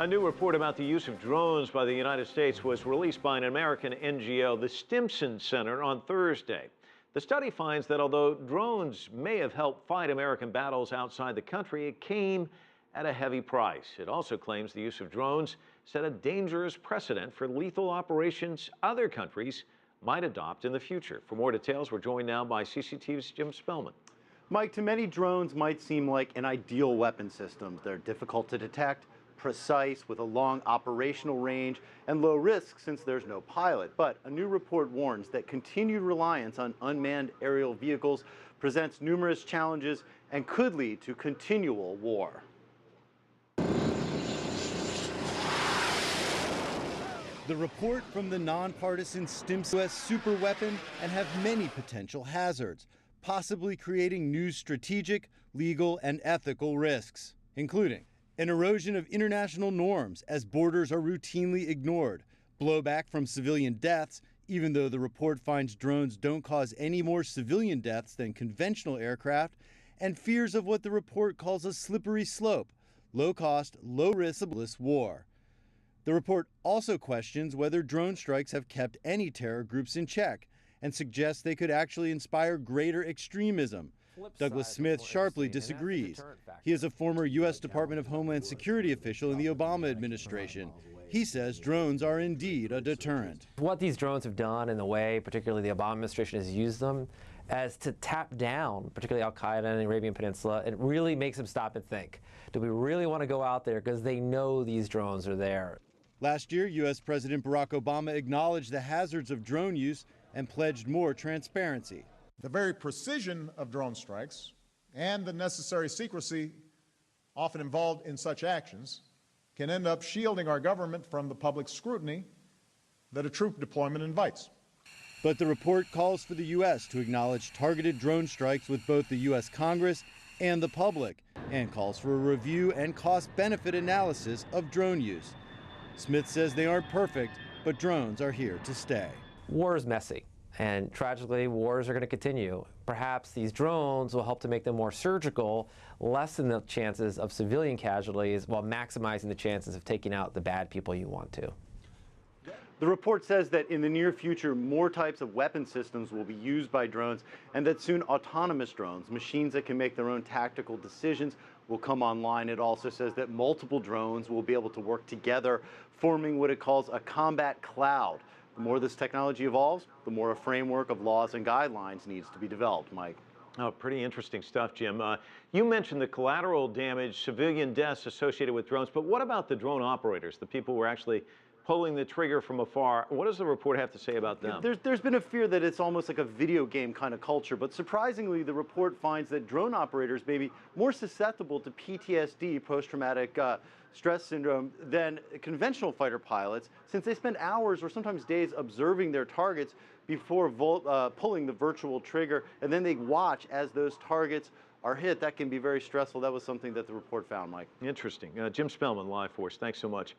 A new report about the use of drones by the United States was released by an American NGO, the Stimson Center, on Thursday. The study finds that although drones may have helped fight American battles outside the country, it came at a heavy price. It also claims the use of drones set a dangerous precedent for lethal operations other countries might adopt in the future. For more details, we're joined now by CCTV's Jim Spellman. Mike, to many, drones might seem like an ideal weapon system. They're difficult to detect, precise, with a long operational range, and low risk since there's no pilot. But a new report warns that continued reliance on unmanned aerial vehicles presents numerous challenges and could lead to continual war. The report from the nonpartisan Stimson US superweapon and have many potential hazards, possibly creating new strategic, legal, and ethical risks, including an erosion of international norms as borders are routinely ignored, blowback from civilian deaths, even though the report finds drones don't cause any more civilian deaths than conventional aircraft, and fears of what the report calls a slippery slope, low-cost, low-risk war. The report also questions whether drone strikes have kept any terror groups in check and suggests they could actually inspire greater extremism. Douglas Smith sharply disagrees. He is a former U.S. Department of Homeland Security official in the Obama administration. He says drones are indeed a deterrent. What these drones have done and the way particularly the Obama administration has used them as to tap down, particularly Al-Qaeda and the Arabian Peninsula, it really makes them stop and think. Do we really want to go out there because they know these drones are there? Last year, U.S. President Barack Obama acknowledged the hazards of drone use and pledged more transparency. The very precision of drone strikes and the necessary secrecy often involved in such actions can end up shielding our government from the public scrutiny that a troop deployment invites. But the report calls for the U.S. to acknowledge targeted drone strikes with both the U.S. Congress and the public, and calls for a review and cost-benefit analysis of drone use. Smith says they aren't perfect, but drones are here to stay. War is messy, and tragically, wars are going to continue. Perhaps these drones will help to make them more surgical, lessen the chances of civilian casualties, while maximizing the chances of taking out the bad people you want to. The report says that in the near future, more types of weapon systems will be used by drones, and that soon autonomous drones, machines that can make their own tactical decisions, will come online. It also says that multiple drones will be able to work together, forming what it calls a combat cloud. The more this technology evolves, the more a framework of laws and guidelines needs to be developed, Mike. Oh, pretty interesting stuff, Jim. You mentioned the collateral damage, civilian deaths associated with drones, but what about the drone operators, the people who are actually pulling the trigger from afar? What does the report have to say about them? There's been a fear that it's almost like a video game kind of culture, but surprisingly, the report finds that drone operators may be more susceptible to PTSD, post-traumatic stress syndrome, than conventional fighter pilots, since they spend hours or sometimes days observing their targets before pulling the virtual trigger, and then they watch as those targets are hit. That can be very stressful. That was something that the report found, Mike. Interesting. Jim Spellman, live for us. Thanks so much.